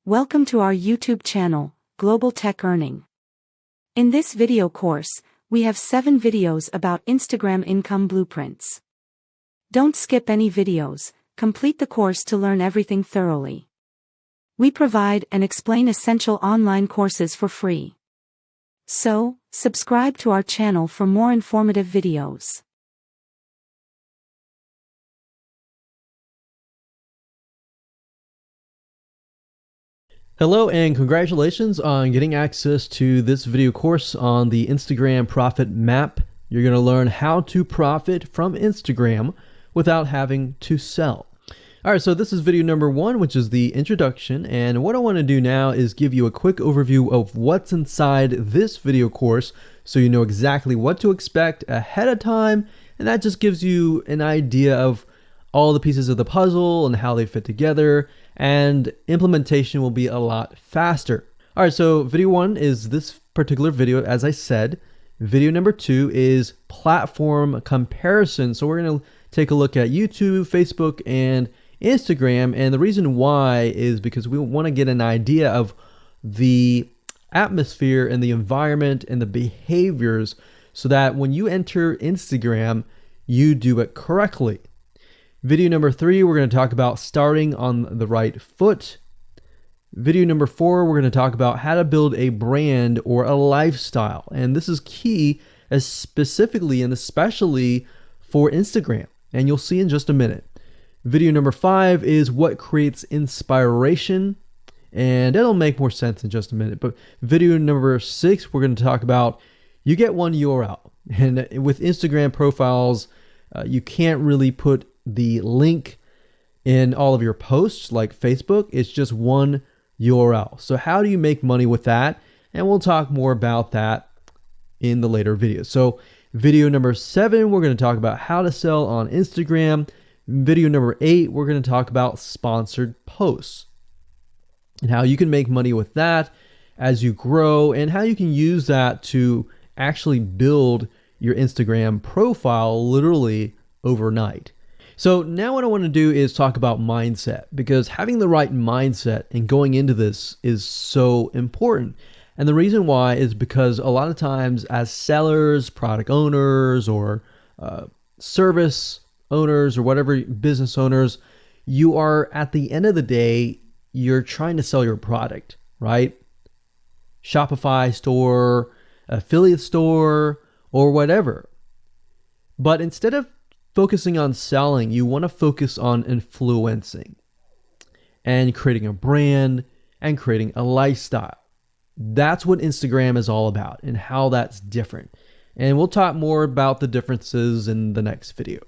Welcome to our YouTube channel, Global Tech Earning. In this video course, we have 7 videos about Instagram income blueprints. Don't skip any videos, complete the course to learn everything thoroughly. We provide and explain essential online courses for free. So, subscribe to our channel for more informative videos. Hello and congratulations on getting access to this video course on the Instagram Profit Map. You're going to learn how to profit from Instagram without having to sell. Alright, so this is video number 1, which is the introduction, and what I want to do now is give you a quick overview of what's inside this video course so you know exactly what to expect ahead of time, and that just gives you an idea of all the pieces of the puzzle and how they fit together, and implementation will be a lot faster. All right, so video 1 is this particular video, as I said. Video number 2 is platform comparison. So we're going to take a look at YouTube, Facebook, and Instagram. And the reason why is because we want to get an idea of the atmosphere and the environment and the behaviors so that when you enter Instagram, you do it correctly. Video number 3, we're going to talk about starting on the right foot. Video number 4, we're going to talk about how to build a brand or a lifestyle. And this is key, specifically and especially for Instagram. And you'll see in just a minute. Video number 5 is what creates inspiration. And it'll make more sense in just a minute. But video number 6, we're going to talk about you get one URL. And with Instagram profiles, you can't really put the link in all of your posts like Facebook. It's just one URL. So how do you make money with that? And we'll talk more about that in the later videos. So video number 7, we're going to talk about how to sell on Instagram. Video number 8, we're going to talk about sponsored posts and how you can make money with that as you grow and how you can use that to actually build your Instagram profile literally overnight. So now what I want to do is talk about mindset, because having the right mindset and going into this is so important. And the reason why is because a lot of times as sellers, product owners, or service owners, or whatever business owners, you are at the end of the day, you're trying to sell your product, right? Shopify store, affiliate store, or whatever. But instead of focusing on selling, you want to focus on influencing and creating a brand and creating a lifestyle. That's what Instagram is all about and how that's different. And we'll talk more about the differences in the next video.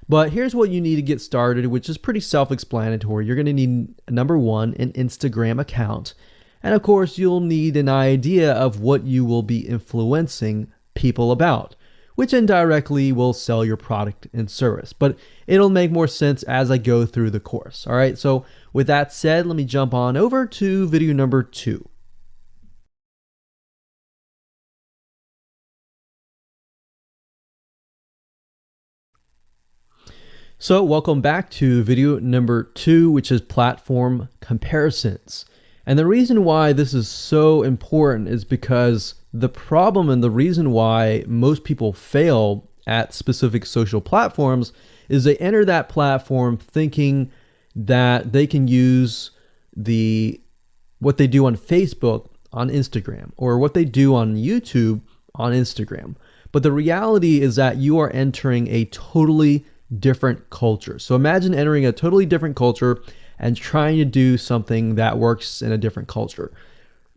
But here's what you need to get started, which is pretty self-explanatory. You're going to need, number 1, an Instagram account. And of course, you'll need an idea of what you will be influencing people about, which indirectly will sell your product and service. But it'll make more sense as I go through the course. All right, so with that said, let me jump on over to video number 2. So welcome back to video number 2, which is platform comparisons. And the reason why this is so important is because the problem and the reason why most people fail at specific social platforms is they enter that platform thinking that they can use what they do on Facebook on Instagram, or what they do on YouTube on Instagram. But the reality is that you are entering a totally different culture. So imagine entering a totally different culture and trying to do something that works in a different culture.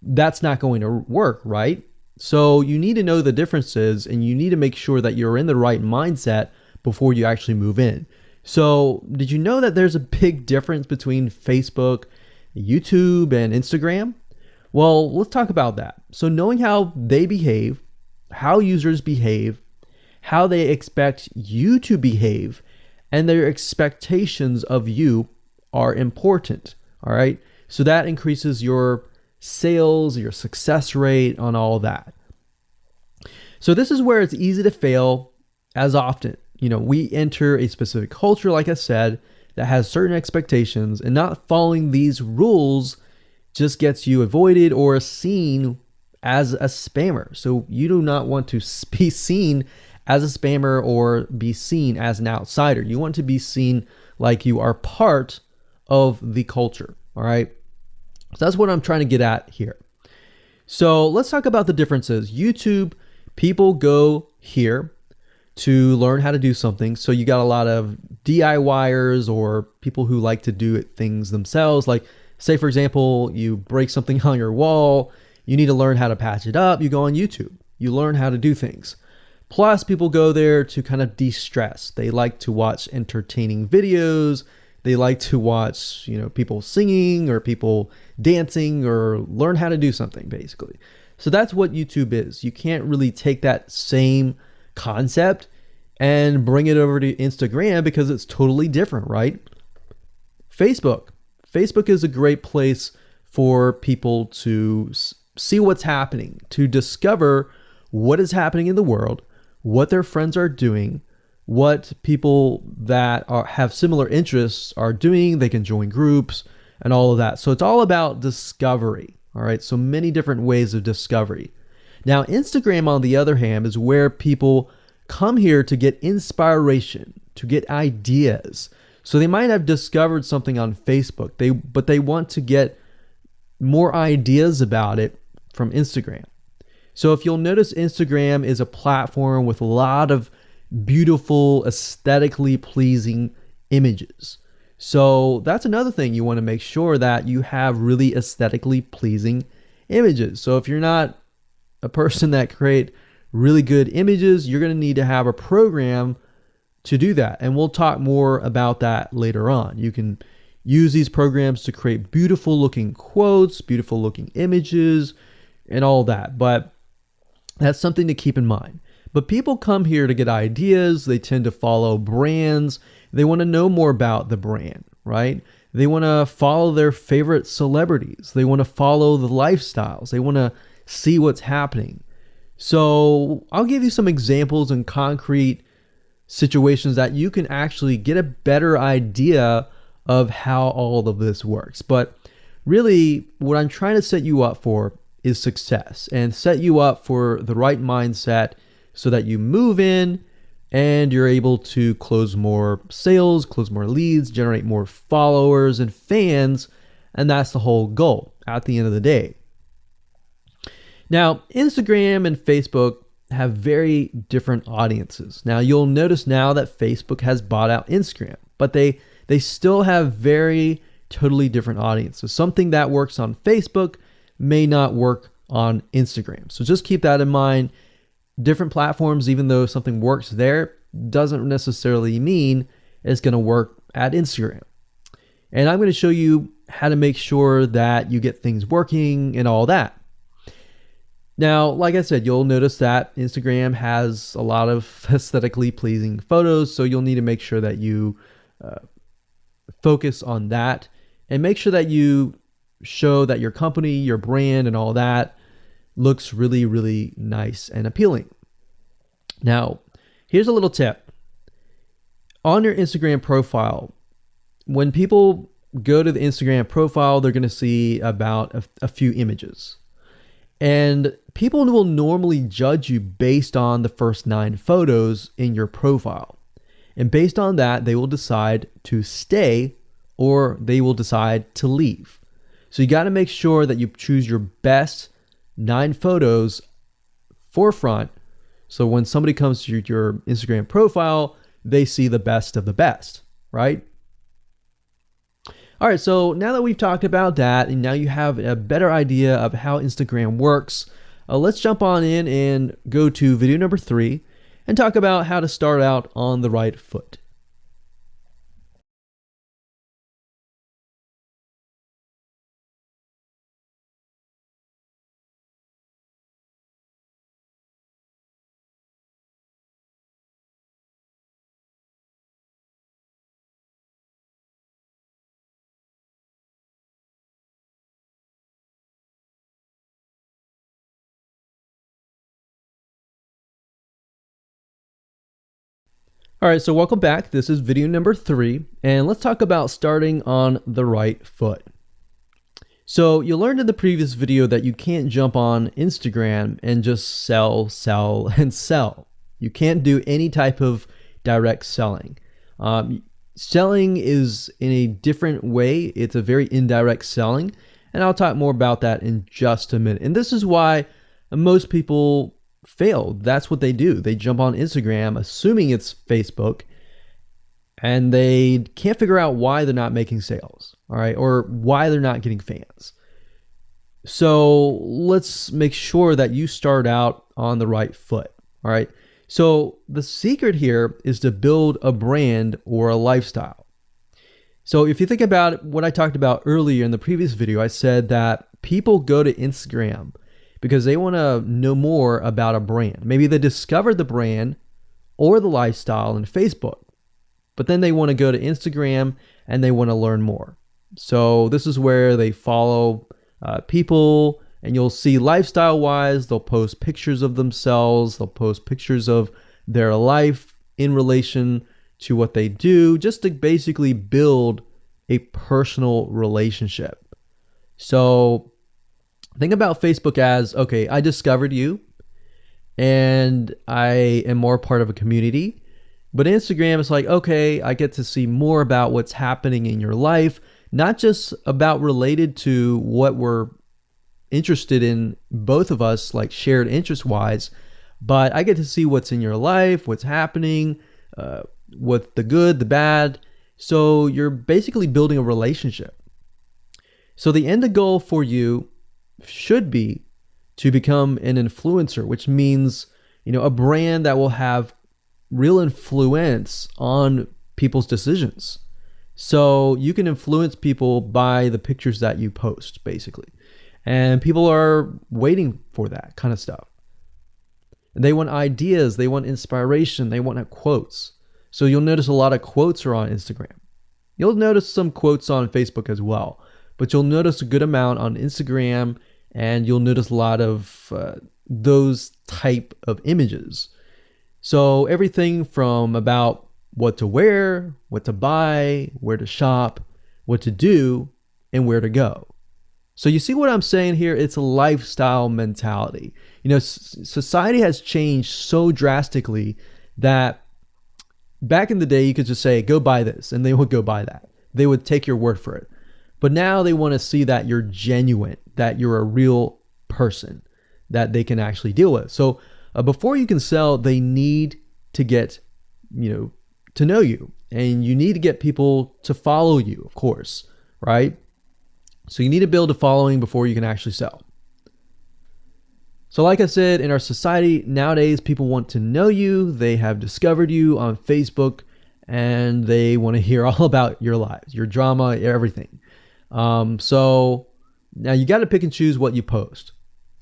That's not going to work, right? So you need to know the differences, and you need to make sure that you're in the right mindset before you actually move in. So did you know that there's a big difference between Facebook, YouTube, and Instagram? Well, let's talk about that. So knowing how they behave, how users behave, how they expect you to behave, and their expectations of you are important. All right. So that increases your sales, your success rate on all of that. So this is where it's easy to fail as often. We enter a specific culture, like I said, that has certain expectations, and not following these rules just gets you avoided or seen as a spammer. So you do not want to be seen as a spammer or be seen as an outsider. You want to be seen like you are part of the culture. All right. So that's what I'm trying to get at here. So let's talk about the differences. YouTube, people go here to learn how to do something. So you got a lot of DIYers or people who like to do things themselves. Like, say, for example, you break something on your wall, you need to learn how to patch it up. You go on YouTube, you learn how to do things. Plus, people go there to kind of de-stress. They like to watch entertaining videos. They like to watch, people singing or people dancing or learn how to do something, basically. So that's what YouTube is. You can't really take that same concept and bring it over to Instagram because it's totally different, right? Facebook is a great place for people to see what's happening, to discover what is happening in the world, what their friends are doing, what people that have similar interests are doing. They can join groups and all of that. So it's all about discovery. All right. So many different ways of discovery. Now, Instagram, on the other hand, is where people come here to get inspiration, to get ideas. So they might have discovered something on Facebook, but they want to get more ideas about it from Instagram. So if you'll notice, Instagram is a platform with a lot of beautiful, aesthetically pleasing images. So that's another thing. You want to make sure that you have really aesthetically pleasing images. So if you're not a person that create really good images, you're going to need to have a program to do that. And we'll talk more about that later on. You can use these programs to create beautiful looking quotes, beautiful looking images, and all that. But that's something to keep in mind. But people come here to get ideas. They tend to follow brands. They want to know more about the brand, right? They want to follow their favorite celebrities. They want to follow the lifestyles. They want to see what's happening. So I'll give you some examples and concrete situations that you can actually get a better idea of how all of this works. But really, what I'm trying to set you up for is success, and set you up for the right mindset so that you move in and you're able to close more sales, close more leads, generate more followers and fans. And that's the whole goal at the end of the day. Now, Instagram and Facebook have very different audiences. Now, you'll notice now that Facebook has bought out Instagram, but they still have very totally different audiences. Something that works on Facebook may not work on Instagram. So just keep that in mind. Different platforms, even though something works there, doesn't necessarily mean it's going to work at Instagram. And I'm going to show you how to make sure that you get things working and all that. Now, like I said, you'll notice that Instagram has a lot of aesthetically pleasing photos, so you'll need to make sure that you focus on that and make sure that you show that your company, your brand, and all that looks really, really nice and appealing. Now, here's a little tip. On your Instagram profile, when people go to the Instagram profile, they're going to see about a few images. And people will normally judge you based on the first 9 photos in your profile. And based on that, they will decide to stay or they will decide to leave. So you got to make sure that you choose your best 9 photos forefront. So when somebody comes to your Instagram profile, they see the best of the best, right? All right, so now that we've talked about that, and now you have a better idea of how Instagram works, let's jump on in and go to video number 3 and talk about how to start out on the right foot. All right, so welcome back. This is video number 3, and let's talk about starting on the right foot. So you learned in the previous video that you can't jump on Instagram and just sell, sell, and sell. You can't do any type of direct selling. Selling is in a different way. It's a very indirect selling, and I'll talk more about that in just a minute. And this is why most people fail. That's what they do. They jump on Instagram assuming it's Facebook, and they can't figure out why they're not making sales, all right, or why they're not getting fans. So let's make sure that you start out on the right foot, all right? So the secret here is to build a brand or a lifestyle. So if you think about what I talked about earlier in the previous video, I said that people go to Instagram because they want to know more about a brand. Maybe they discovered the brand or the lifestyle in Facebook, but then they want to go to Instagram and they want to learn more. So this is where they follow people, and you'll see lifestyle wise, they'll post pictures of themselves, they'll post pictures of their life in relation to what they do, just to basically build a personal relationship. So think about Facebook as, okay, I discovered you and I am more part of a community. But Instagram is like, okay, I get to see more about what's happening in your life, not just about related to what we're interested in, both of us, like shared interest wise, but I get to see what's in your life, what's happening, what the good, the bad. So you're basically building a relationship. So the end goal for you should be to become an influencer, which means, a brand that will have real influence on people's decisions. So you can influence people by the pictures that you post, basically. And people are waiting for that kind of stuff. They want ideas, they want inspiration, they want quotes. So you'll notice a lot of quotes are on Instagram. You'll notice some quotes on Facebook as well, but you'll notice a good amount on Instagram, and you'll notice a lot of those type of images. So everything from about what to wear, what to buy, where to shop, what to do, and where to go. So you see what I'm saying here? It's a lifestyle mentality. Society has changed so drastically that back in the day, you could just say, go buy this, and they would go buy that. They would take your word for it. But now they want to see that you're genuine, that you're a real person that they can actually deal with. So before you can sell, they need to get, to know you, and you need to get people to follow you, of course, right? So you need to build a following before you can actually sell. So like I said, in our society nowadays, people want to know you. They have discovered you on Facebook, and they want to hear all about your lives, your drama, everything. So now you got to pick and choose what you post.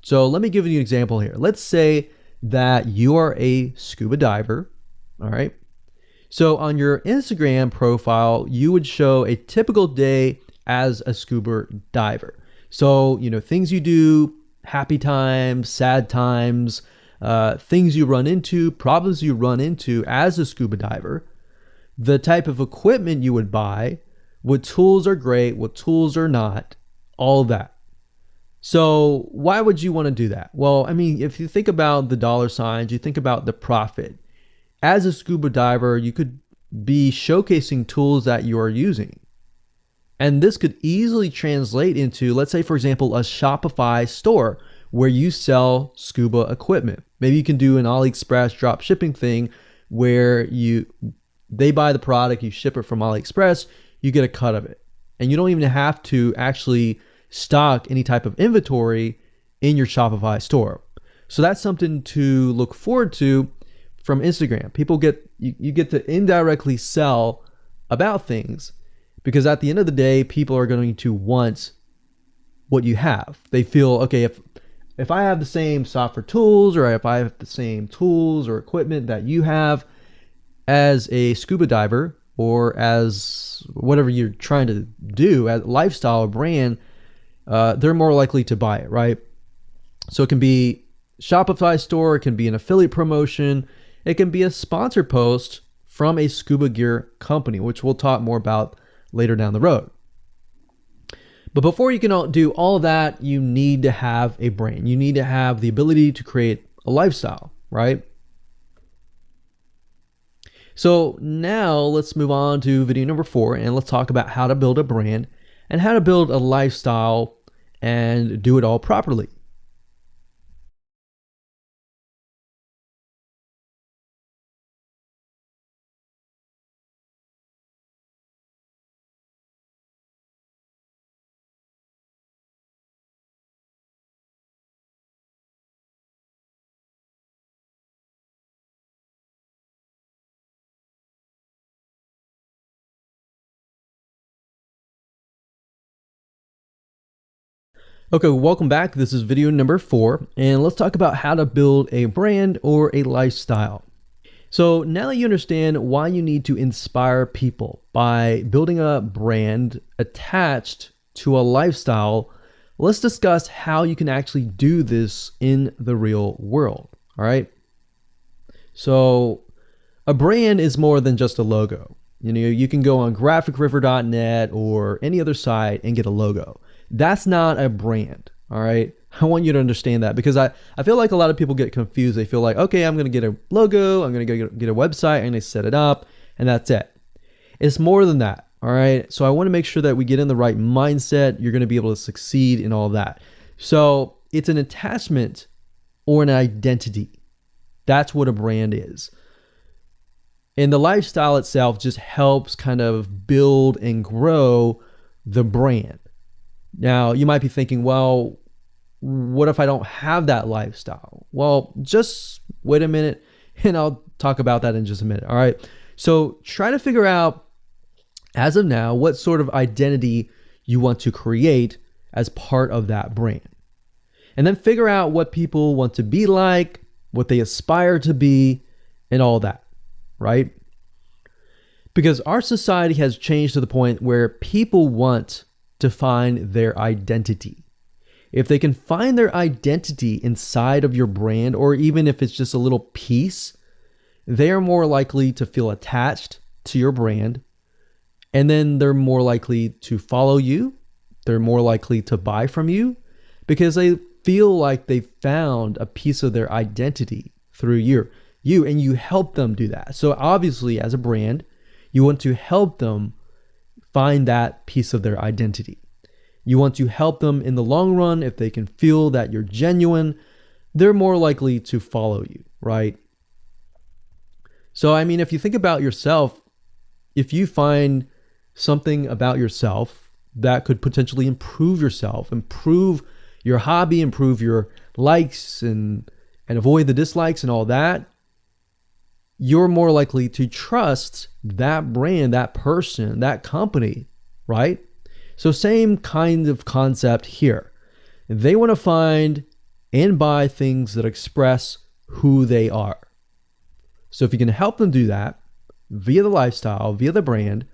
So let me give you an example here. Let's say that you are a scuba diver, all right? So on your Instagram profile, you would show a typical day as a scuba diver. So, things you do, happy times, sad times, things you run into, problems you run into as a scuba diver, the type of equipment you would buy, what tools are great, what tools are not, all that. So why would you want to do that? Well, if you think about the dollar signs, you think about the profit. As a scuba diver, you could be showcasing tools that you are using. And this could easily translate into, let's say, for example, a Shopify store where you sell scuba equipment. Maybe you can do an AliExpress drop shipping thing where they buy the product, you ship it from AliExpress, you get a cut of it. And you don't even have to actually stock any type of inventory in your Shopify store. So that's something to look forward to from Instagram. You get to indirectly sell about things, because at the end of the day, people are going to want what you have. They feel, okay, if I have the same software tools, or if I have the same tools or equipment that you have as a scuba diver, or as whatever you're trying to do, as a lifestyle or brand, they're more likely to buy it, right? So it can be Shopify store, it can be an affiliate promotion, it can be a sponsor post from a scuba gear company, which we'll talk more about later down the road. But before you can do all of that, you need to have a brand. You need to have the ability to create a lifestyle, right? So now let's move on to video number 4, and let's talk about how to build a brand and how to build a lifestyle and do it all properly. Okay, welcome back. This is video number 4, and let's talk about how to build a brand or a lifestyle. So now that you understand why you need to inspire people by building a brand attached to a lifestyle, let's discuss how you can actually do this in the real world. All right. So a brand is more than just a logo. You know, you can go on graphicriver.net or any other site and get a logo. That's not a brand. All right. I want you to understand that, because I feel like a lot of people get confused. They feel like, okay, I'm going to get a logo, I'm going to get a website, I'm going to set it up, and that's it. It's more than that. All right. So I want to make sure that we get in the right mindset. You're going to be able to succeed in all of that. So it's an attachment or an identity. That's what a brand is. And the lifestyle itself just helps kind of build and grow the brand. Now, you might be thinking, well, what if I don't have that lifestyle? Well, just wait a minute and I'll talk about that in just a minute. All right. So try to figure out, as of now, what sort of identity you want to create as part of that brand. And then figure out what people want to be like, what they aspire to be, and all that, right? Because our society has changed to the point where people want to find their identity. If they can find their identity inside of your brand, or even if it's just a little piece, they are more likely to feel attached to your brand. And then they're more likely to follow you. They're more likely to buy from you because they feel like they found a piece of their identity through you, and you help them do that. So obviously, as a brand, you want to help them find that piece of their identity. You want to help them in the long run. If they can feel that you're genuine, they're more likely to follow you, right? So, I mean, if you think about yourself, if you find something about yourself that could potentially improve yourself, improve your hobby, improve your likes, and avoid the dislikes and all that, you're more likely to trust that brand, that person, that company, right? So same kind of concept here. They want to find and buy things that express who they are. So if you can help them do that via the lifestyle, via the brand,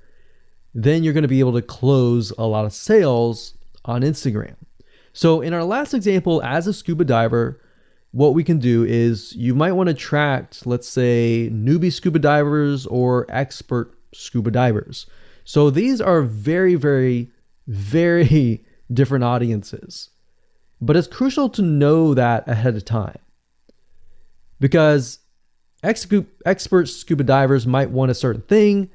then you're going to be able to close a lot of sales on Instagram. So in our last example, as a scuba diver, what we can do is you might want to attract, let's say, newbie scuba divers or expert scuba divers. So these are very, very, very different audiences. But it's crucial to know that ahead of time, because expert scuba divers might want a certain thing.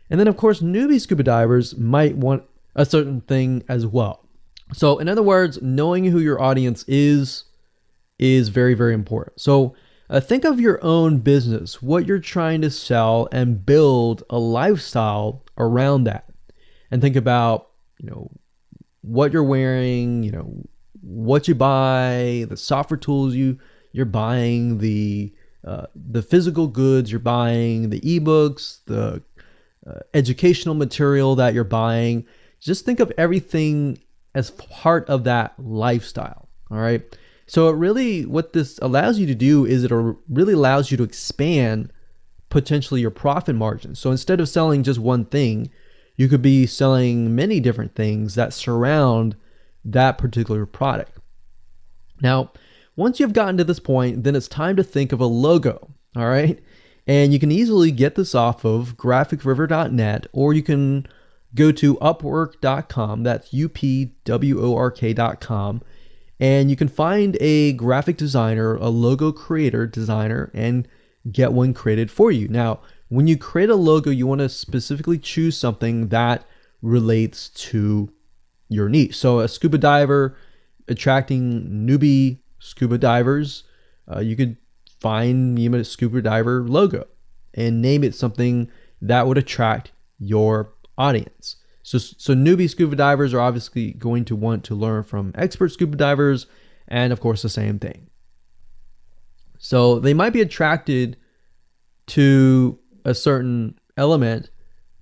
And then, of course, newbie scuba divers might want a certain thing as well. So in other words, knowing who your audience is very, very important. So think of your own business, what you're trying to sell, and build a lifestyle around that. And think about, what you're wearing, what you buy, the software tools you're buying, the physical goods you're buying, the ebooks, the educational material that you're buying. Just think of everything as part of that lifestyle. All right. So what this allows you to do is it really allows you to expand potentially your profit margin. So instead of selling just one thing, you could be selling many different things that surround that particular product. Now, once you've gotten to this point, then it's time to think of a logo. All right. And you can easily get this off of graphicriver.net, or you can go to upwork.com, that's upwork.com, and you can find a graphic designer, a logo creator designer, and get one created for you. Now, when you create a logo, you want to specifically choose something that relates to your niche. So a scuba diver, attracting newbie scuba divers, you could find a scuba diver logo and name it something that would attract your audience. So newbie scuba divers are obviously going to want to learn from expert scuba divers, and of course the same thing. So they might be attracted to a certain element,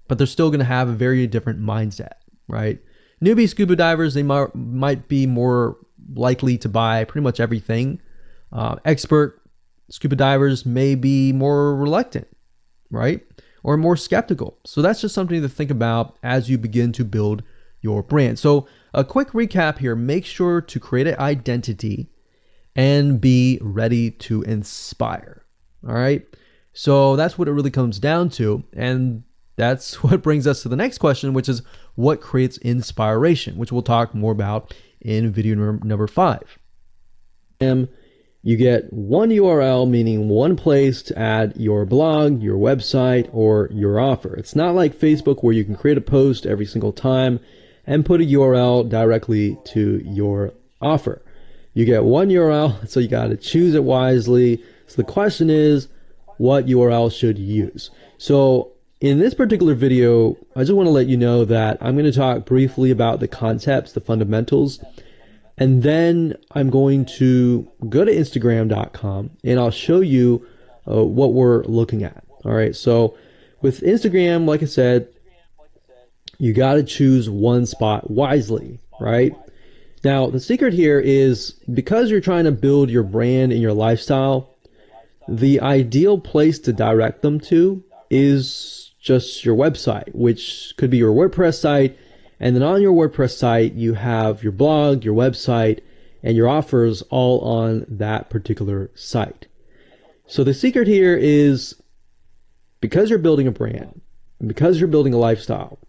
but they're still going to have a very different mindset, right? Newbie scuba divers, they might be more likely to buy pretty much everything. Expert scuba divers may be more reluctant, right? Or more skeptical. So that's just something to think about as you begin to build your brand. So a quick recap here: make sure to create an identity and be ready to inspire. All right. So that's what it really comes down to. And that's what brings us to the next question, which is what creates inspiration, which we'll talk more about in video number 5. You get one URL, meaning one place to add your blog, your website, or your offer. It's not like Facebook where you can create a post every single time and put a URL directly to your offer. You get one URL, so you got to choose it wisely. So the question is, what URL should you use? So in this particular video, I just want to let you know that I'm going to talk briefly about the concepts, the fundamentals, and then I'm going to go to Instagram.com and I'll show you what we're looking at. All right. So with Instagram, like I said, you got to choose one spot wisely, right? Now, the secret here is because you're trying to build your brand and your lifestyle, the ideal place to direct them to is just your website, which could be your WordPress site. And then on your WordPress site, you have your blog, your website, and your offers all on that particular site. So the secret here is because you're building a brand, and because you're building a lifestyle,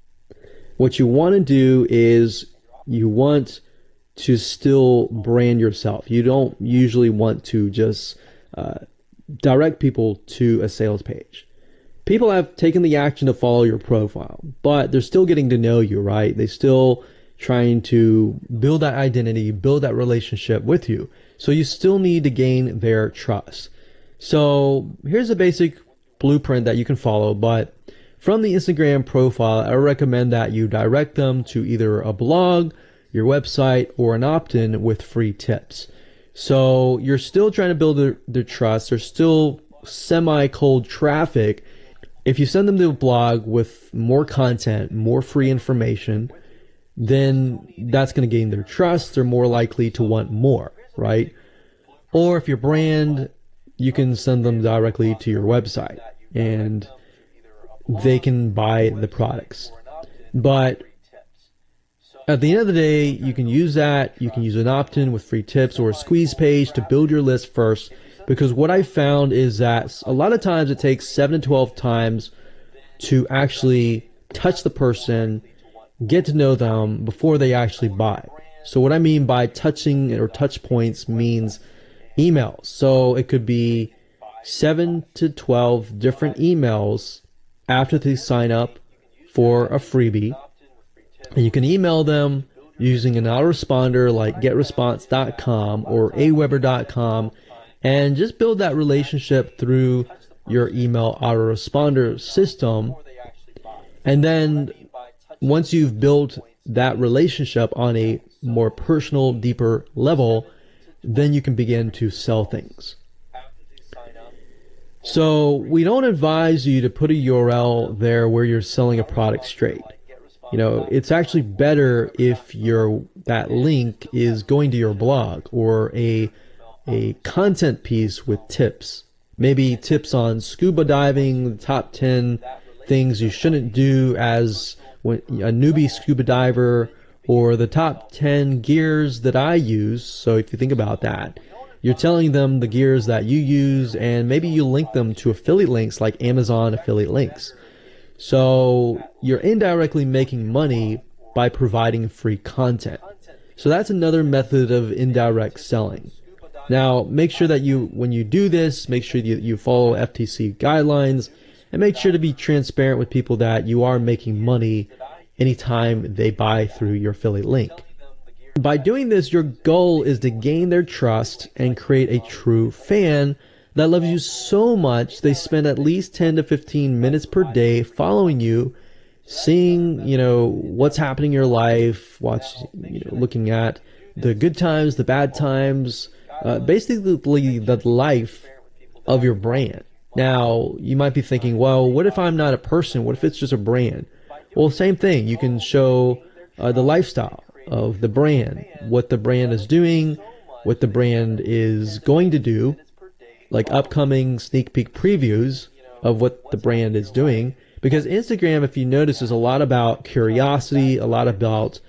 what you want to do is you want to still brand yourself. You don't usually want to just direct people to a sales page. People have taken the action to follow your profile, but they're still getting to know you, right? They're still trying to build that identity, build that relationship with you. So you still need to gain their trust. So here's a basic blueprint that you can follow, but from the Instagram profile, I recommend that you direct them to either a blog, your website, or an opt-in with free tips. So you're still trying to build their trust. There's still semi-cold traffic. If you send them to a blog with more content, more free information, then that's going to gain their trust. They're more likely to want more, right? Or if your brand, you can send them directly to your website and they can buy the products. But at the end of the day, you can use that. You can use an opt-in with free tips or a squeeze page to build your list first. Because what I found is that a lot of times it takes 7 to 12 times to actually touch the person, get to know them before they actually buy. So what I mean by touching or touch points means emails. So it could be 7 to 12 different emails after they sign up for a freebie. And you can email them using an autoresponder like getresponse.com or aweber.com and just build that relationship through your email autoresponder system. And then once you've built that relationship on a more personal, deeper level, then you can begin to sell things. So we don't advise you to put a URL there where you're selling a product straight. You know, it's actually better if that link is going to your blog or a content piece with tips. Maybe tips on scuba diving, the top 10 things you shouldn't do as a newbie scuba diver, or the top 10 gears that I use. So if you think about that, you're telling them the gears that you use, and maybe you link them to affiliate links like Amazon affiliate links. So you're indirectly making money by providing free content. So that's another method of indirect selling. Now, make sure that when you do this, make sure you follow FTC guidelines and make sure to be transparent with people that you are making money anytime they buy through your affiliate link. By doing this, your goal is to gain their trust and create a true fan that loves you so much they spend at least 10 to 15 minutes per day following you, seeing, what's happening in your life, looking at the good times, the bad times, basically the life of your brand. Now, you might be thinking, well, what if I'm not a person? What if it's just a brand? Well, same thing. You can show the lifestyle of the brand, what the brand is doing, what the brand is going to do, like upcoming sneak peek previews of what the brand is doing. Because Instagram, if you notice, is a lot about curiosity, a lot about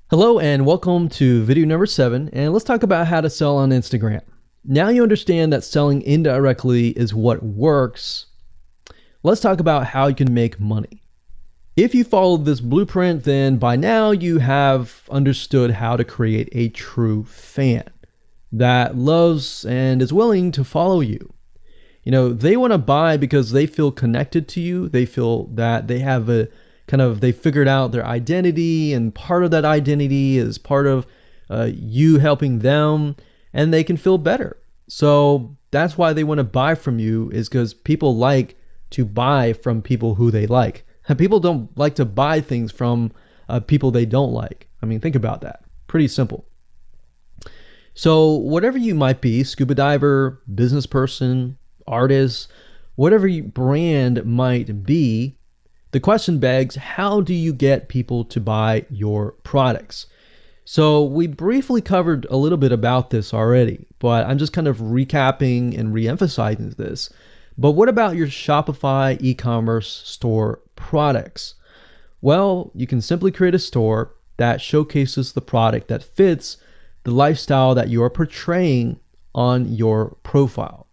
Hello and welcome to video number 7, and let's talk about how to sell on Instagram. Now you understand that selling indirectly is what works. Let's talk about how you can make money. If you followed this blueprint, then by now you have understood how to create a true fan that loves and is willing to follow you. They want to buy because they feel connected to you. They feel that they have they figured out their identity, and part of that identity is part of you helping them, and they can feel better. So that's why they want to buy from you, is because people like to buy from people who they like. People don't like to buy things from people they don't like. I mean, think about that. Pretty simple. So whatever you might be, scuba diver, business person, artist, whatever your brand might be, the question begs, how do you get people to buy your products? So we briefly covered a little bit about this already, but I'm just kind of recapping and re-emphasizing this. But what about your Shopify e-commerce store products? Well, you can simply create a store that showcases the product that fits the lifestyle that you are portraying on your profile.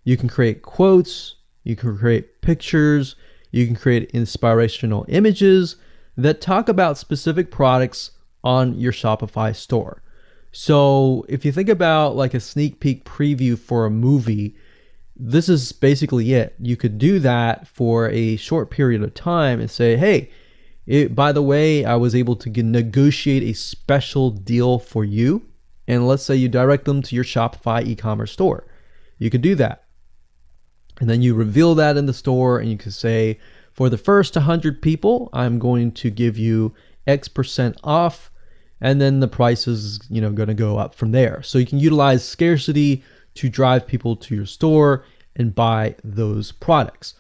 You can create quotes, you can create pictures, you can create inspirational images that talk about specific products on your Shopify store. So if you think about like a sneak peek preview for a movie, this is basically it. You could do that for a short period of time and say, hey, by the way, I was able to negotiate a special deal for you. And let's say you direct them to your Shopify e-commerce store. You could do that. And then you reveal that in the store, and you can say, for the first 100 people, I'm going to give you X% off, and then the price is, going to go up from there. So you can utilize scarcity to drive people to your store and buy those products.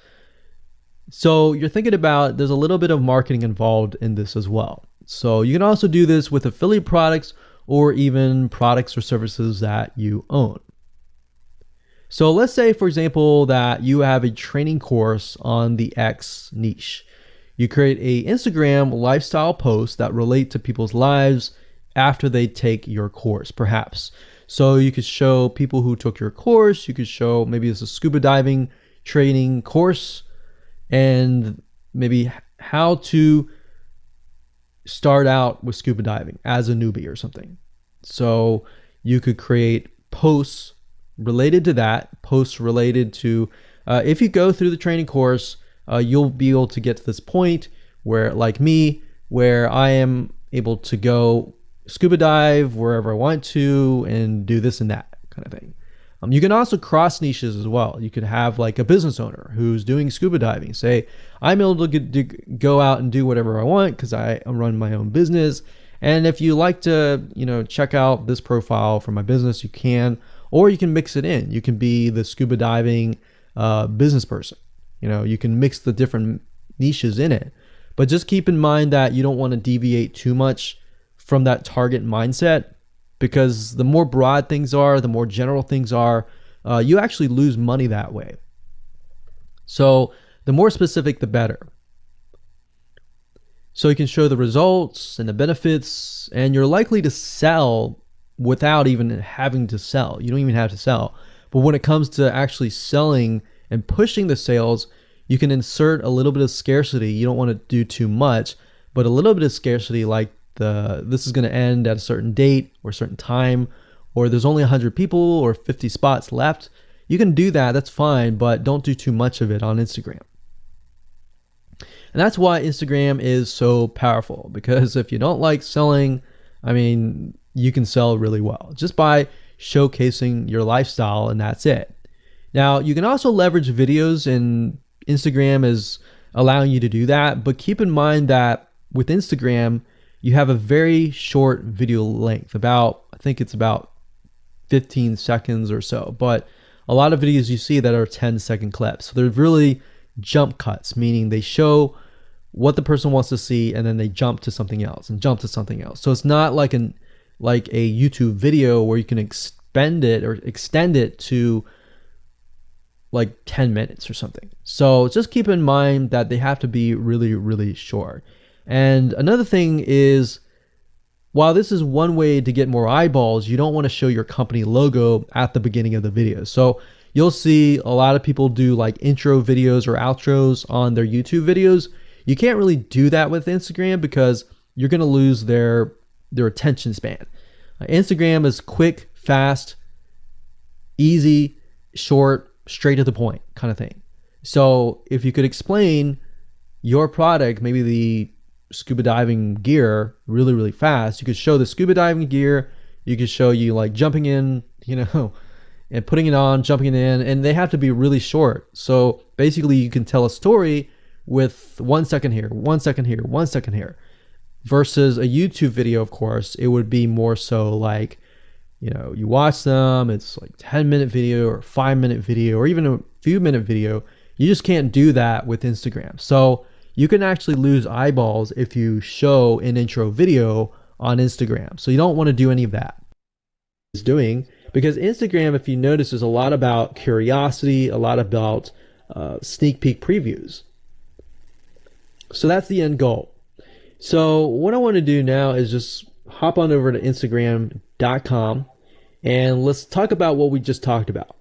So you're thinking about, there's a little bit of marketing involved in this as well. So you can also do this with affiliate products or even products or services that you own. So let's say, for example, that you have a training course on the X niche. You create a Instagram lifestyle post that relate to people's lives after they take your course, perhaps. So you could show people who took your course, you could show maybe it's a scuba diving training course, and maybe how to start out with scuba diving as a newbie or something. So you could create posts related to that, posts related to, if you go through the training course, you'll be able to get to this point where, like me, where I am able to go scuba dive wherever I want to and do this and that kind of thing. You can also cross niches as well. You could have like a business owner who's doing scuba diving. Say, I'm able to go out and do whatever I want because I run my own business. And if you like to, check out this profile for my business, you can. Or you can mix it in. You can be the scuba diving business person. You can mix the different niches in it. But just keep in mind that you don't want to deviate too much from that target mindset, because the more broad things are, the more general things are, you actually lose money that way. So the more specific, the better. So you can show the results and the benefits, and you're likely to sell without even having to sell. You don't even have to sell. But when it comes to actually selling and pushing the sales, you can insert a little bit of scarcity. You don't want to do too much, but a little bit of scarcity, like this is going to end at a certain date or a certain time, or there's only 100 people or 50 spots left. You can do that, that's fine, but don't do too much of it on Instagram. And that's why Instagram is so powerful, because if you don't like selling, I mean, you can sell really well just by showcasing your lifestyle, and that's it. Now, you can also leverage videos, and Instagram is allowing you to do that, but keep in mind that with Instagram, you have a very short video length, I think it's about 15 seconds or so, but a lot of videos you see that are 10-second clips. So they're really jump cuts, meaning they show what the person wants to see and then they jump to something else and jump to something else. So it's not like a YouTube video where you can extend it to like 10 minutes or something. So just keep in mind that they have to be really, really short. And another thing is, while this is one way to get more eyeballs, you don't want to show your company logo at the beginning of the video. So you'll see a lot of people do like intro videos or outros on their YouTube videos. You can't really do that with Instagram because you're going to lose their attention span. Instagram is quick, fast, easy, short, straight to the point kind of thing. So if you could explain your product, maybe the scuba diving gear, really, really fast, you could show the scuba diving gear, you could show you like jumping in, and putting it on, jumping it in, and they have to be really short. So basically you can tell a story with 1 second here, 1 second here, 1 second here, versus a YouTube video. Of course, it would be more so like, you watch them, it's like 10-minute video or 5-minute video or even a few minute video. You just can't do that with Instagram. So you can actually lose eyeballs if you show an intro video on Instagram. So you don't want to do any of that. It's doing, because Instagram, if you notice, is a lot about curiosity, a lot about sneak peek previews. So that's the end goal. So what I want to do now is just hop on over to Instagram.com and let's talk about what we just talked about.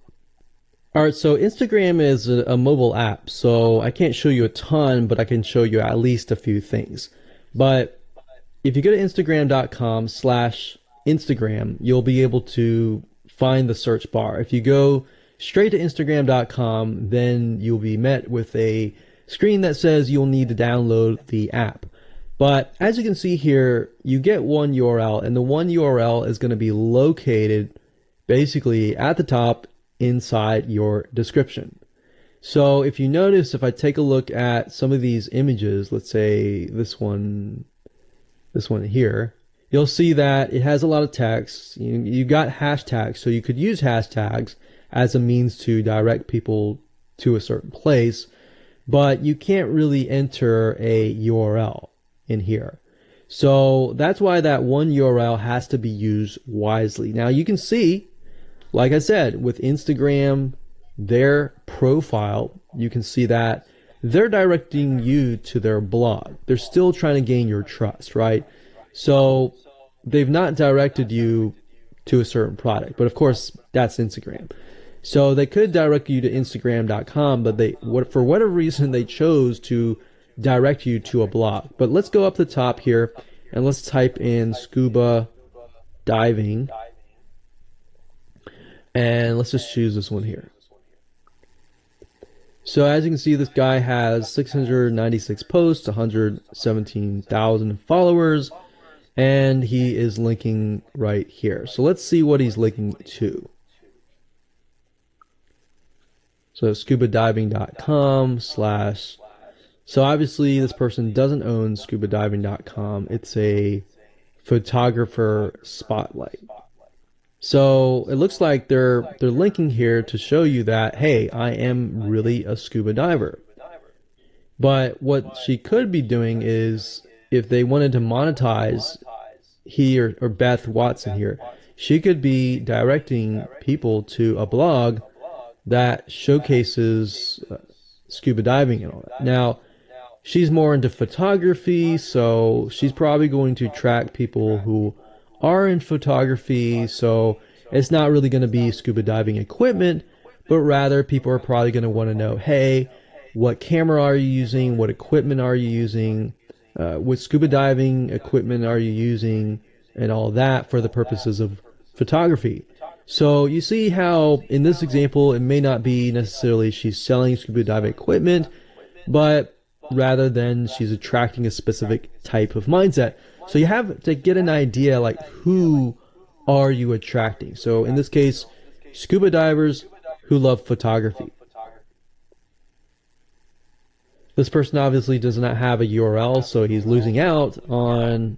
All right, so Instagram is a mobile app, so I can't show you a ton, but I can show you at least a few things. But if you go to Instagram.com/Instagram, you'll be able to find the search bar. If you go straight to Instagram.com, then you'll be met with a screen that says you'll need to download the app. But as you can see here, you get one URL, and the one URL is going to be located basically at the top inside your description. So if you notice, if I take a look at some of these images, let's say this one here, you'll see that it has a lot of text. You got hashtags, so you could use hashtags as a means to direct people to a certain place, but you can't really enter a URL in here. So that's why that one URL has to be used wisely. Now you can see, like I said, with Instagram, their profile, you can see that they're directing you to their blog. They're still trying to gain your trust, right? So they've not directed you to a certain product, but of course that's Instagram. So they could direct you to Instagram.com, but for whatever reason they chose to direct you to a blog. But let's go up the top here and let's type in scuba diving. And let's just choose this one here. So as you can see, this guy has 696 posts, 117,000 followers, and he is linking right here. So let's see what he's linking to. So scubadiving.com/. So obviously this person doesn't own scubadiving.com. It's a photographer spotlight. So it looks like they're linking here to show you that, hey, I am really a scuba diver. But what she could be doing is, if they wanted to monetize, he or Beth Watson here, she could be directing people to a blog that showcases scuba diving and all that. Now, she's more into photography, so she's probably going to track people who are in photography. So it's not really going to be scuba diving equipment, but rather people are probably going to want to know, hey, what camera are you using? What equipment are you using? What scuba diving equipment are you using? And all that for the purposes of photography. So you see how in this example, it may not be necessarily she's selling scuba diving equipment, but rather than she's attracting a specific type of mindset. So you have to get an idea, like, who are you attracting? So in this case, scuba divers who love photography. This person obviously does not have a URL, so he's losing out on,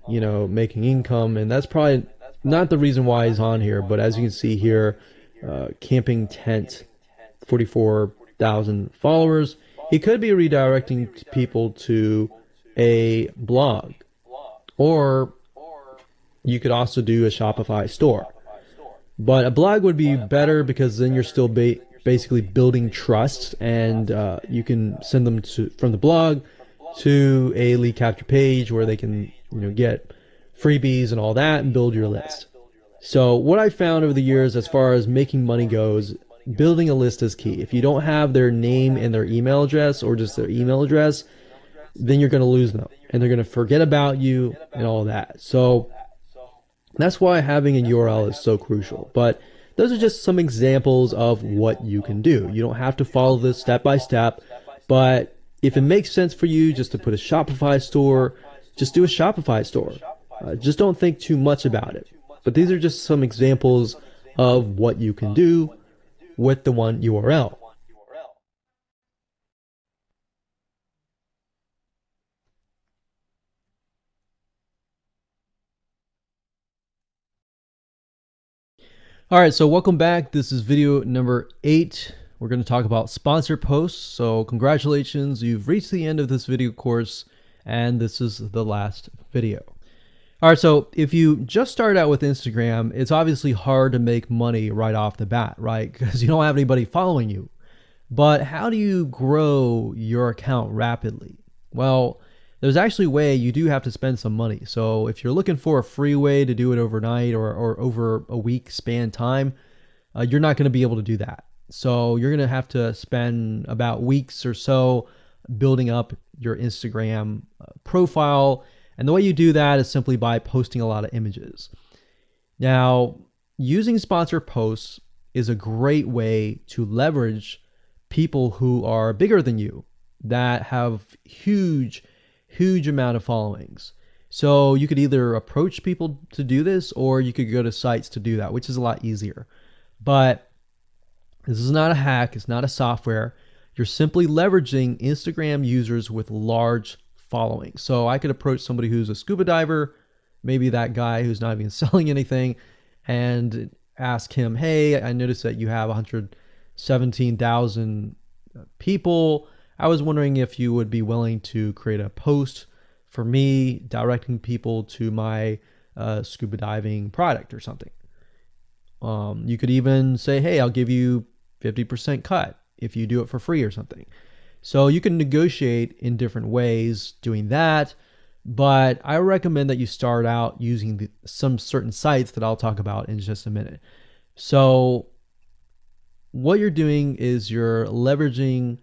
making income, and that's probably not the reason why he's on here. But as you can see here, camping tent, 44,000 followers. He could be redirecting people to a blog, or you could also do a Shopify store. But a blog would be better because then you're still basically building trust, and you can send them from the blog to a lead capture page where they can get freebies and all that and build your list. So what I found over the years as far as making money goes, building a list is key. If you don't have their name and their email address, or just their email address, then you're going to lose them and they're going to forget about you and all that. So that's why having a URL is so crucial. But those are just some examples of what you can do. You don't have to follow this step by step, but if it makes sense for you just to put a Shopify store, just do a Shopify store. Just don't think too much about it. But these are just some examples of what you can do with the one URL. All right, so welcome back. This is video number 8. We're going to talk about sponsored posts. So congratulations, you've reached the end of this video course, and this is the last video. All right, so if you just started out with Instagram, it's obviously hard to make money right off the bat, right? Because you don't have anybody following you. But how do you grow your account rapidly? Well, there's actually a way. You do have to spend some money. So if you're looking for a free way to do it overnight or over a week span time, you're not going to be able to do that. So you're going to have to spend about weeks or so building up your Instagram profile. And the way you do that is simply by posting a lot of images. Now, using sponsored posts is a great way to leverage people who are bigger than you, that have huge amount of followings. So you could either approach people to do this, or you could go to sites to do that, which is a lot easier. But this is not a hack. It's not a software. You're simply leveraging Instagram users with large followings. So I could approach somebody who's a scuba diver, maybe that guy who's not even selling anything, and ask him, hey, I noticed that you have 117,000 people. I was wondering if you would be willing to create a post for me directing people to my scuba diving product or something. You could even say, hey, I'll give you 50% cut if you do it for free or something. So you can negotiate in different ways doing that. But I recommend that you start out using some certain sites that I'll talk about in just a minute. So what you're doing is you're leveraging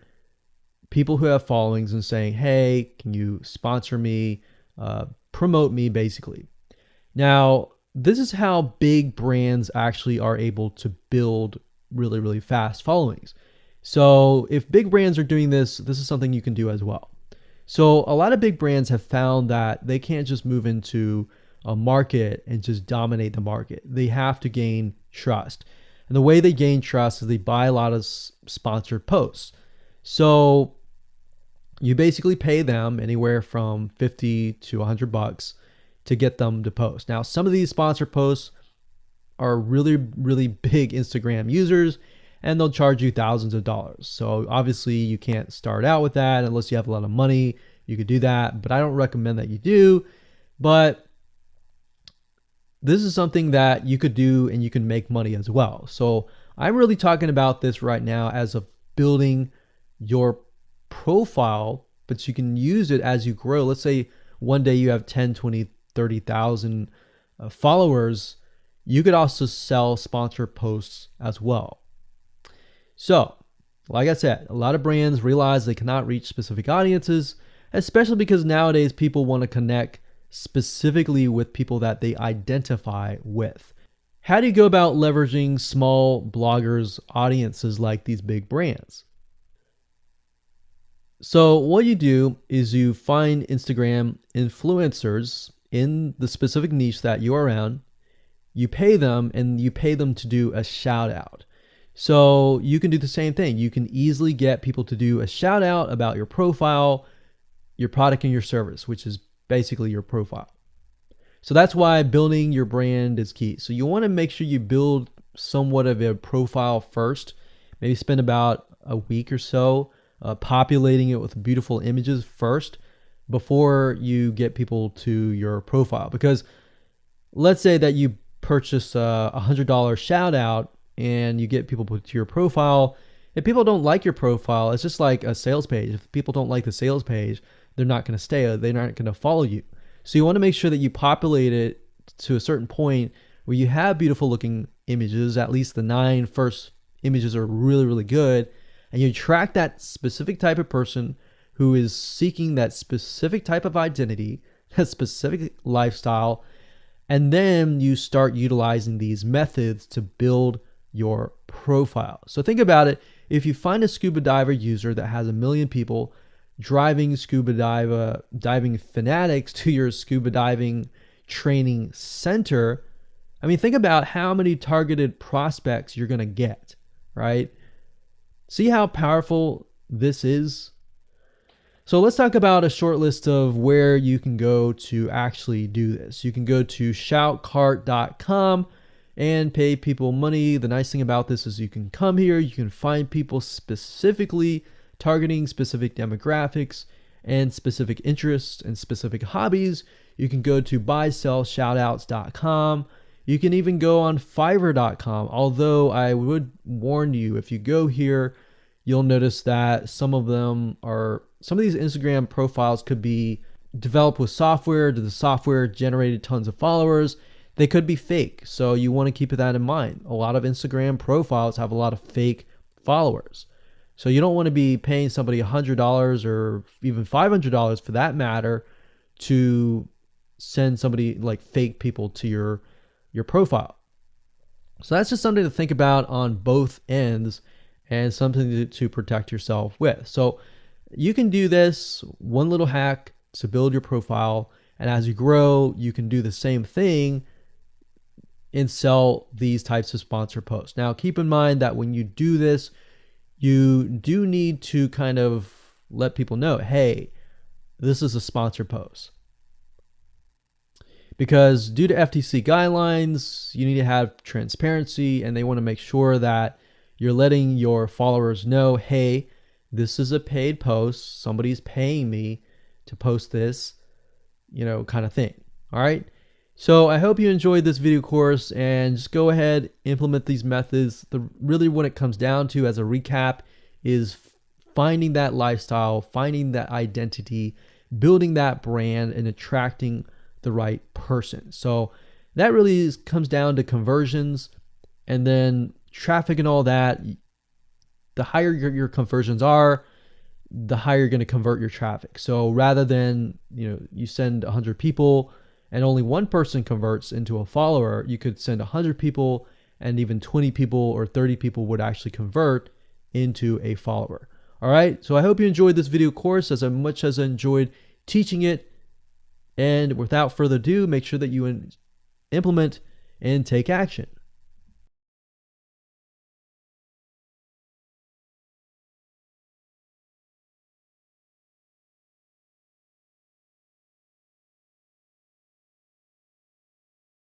people who have followings and saying, hey, can you sponsor me, promote me, basically. Now, this is how big brands actually are able to build really fast followings. So if big brands are doing this, this is something you can do as well. So a lot of big brands have found that they can't just move into a market and just dominate the market. They have to gain trust. And the way they gain trust is they buy a lot of sponsored posts. So you basically pay them anywhere from 50 to $100 to get them to post. Now, some of these sponsored posts are really big Instagram users, and they'll charge you thousands of dollars. So obviously you can't start out with that unless you have a lot of money. You could do that, but I don't recommend that you do. But this is something that you could do and you can make money as well. So I'm really talking about this right now as of building your profile, but you can use it as you grow. Let's say one day you have 10, 20, 30,000 followers. You could also sell sponsored posts as well. So, like I said, a lot of brands realize they cannot reach specific audiences, especially because nowadays people want to connect specifically with people that they identify with. How do you go about leveraging small bloggers' audiences like these big brands? So what you do is you find Instagram influencers in the specific niche that you're around. You pay them, and you pay them to do a shout out. So you can do the same thing. You can easily get people to do a shout out about your profile, your product, and your service, which is basically your profile. So that's why building your brand is key. So you want to make sure you build somewhat of a profile first. Maybe spend about a week or so populating it with beautiful images first before you get people to your profile. Because let's say that you purchase a $100 shout out and you get people to your profile. If people don't like your profile, it's just like a sales page. If people don't like the sales page, they're not going to stay. They're not going to follow you. So you want to make sure that you populate it to a certain point where you have beautiful looking images. At least the 9 first images are really, really good. And you attract that specific type of person who is seeking that specific type of identity, that specific lifestyle. And then you start utilizing these methods to build your profile. So think about it. If you find a scuba diver user that has 1 million people driving scuba diving fanatics to your scuba diving training center, I mean, think about how many targeted prospects you're going to get, right? See how powerful this is? So let's talk about a short list of where you can go to actually do this. You can go to shoutcart.com and pay people money. The nice thing about this is you can come here, you can find people specifically targeting specific demographics and specific interests and specific hobbies. You can go to buysellshoutouts.com. You can even go on fiverr.com. Although I would warn you, if you go here, you'll notice that some of these Instagram profiles could be developed with software. The software generated tons of followers. They could be fake. So you want to keep that in mind. A lot of Instagram profiles have a lot of fake followers. So you don't want to be paying somebody $100 or even $500 for that matter to send somebody like fake people to your profile. So that's just something to think about on both ends and something to protect yourself with. So you can do this one little hack to build your profile. And as you grow, you can do the same thing and sell these types of sponsor posts. Now, keep in mind that when you do this, you do need to kind of let people know, hey, this is a sponsor post. Because due to FTC guidelines, you need to have transparency, and they want to make sure that you're letting your followers know, hey, this is a paid post. Somebody's paying me to post this, kind of thing. All right. So I hope you enjoyed this video course, and just go ahead, implement these methods. Really what it comes down to as a recap is finding that lifestyle, finding that identity, building that brand, and attracting the right person. So that really comes down to conversions, and then traffic and all that. The higher your conversions are, the higher you're going to convert your traffic. So rather than, you send 100 people and only one person converts into a follower, you could send 100 people and even 20 people or 30 people would actually convert into a follower. All right. So I hope you enjoyed this video course as much as I enjoyed teaching it. And without further ado, make sure that you implement and take action.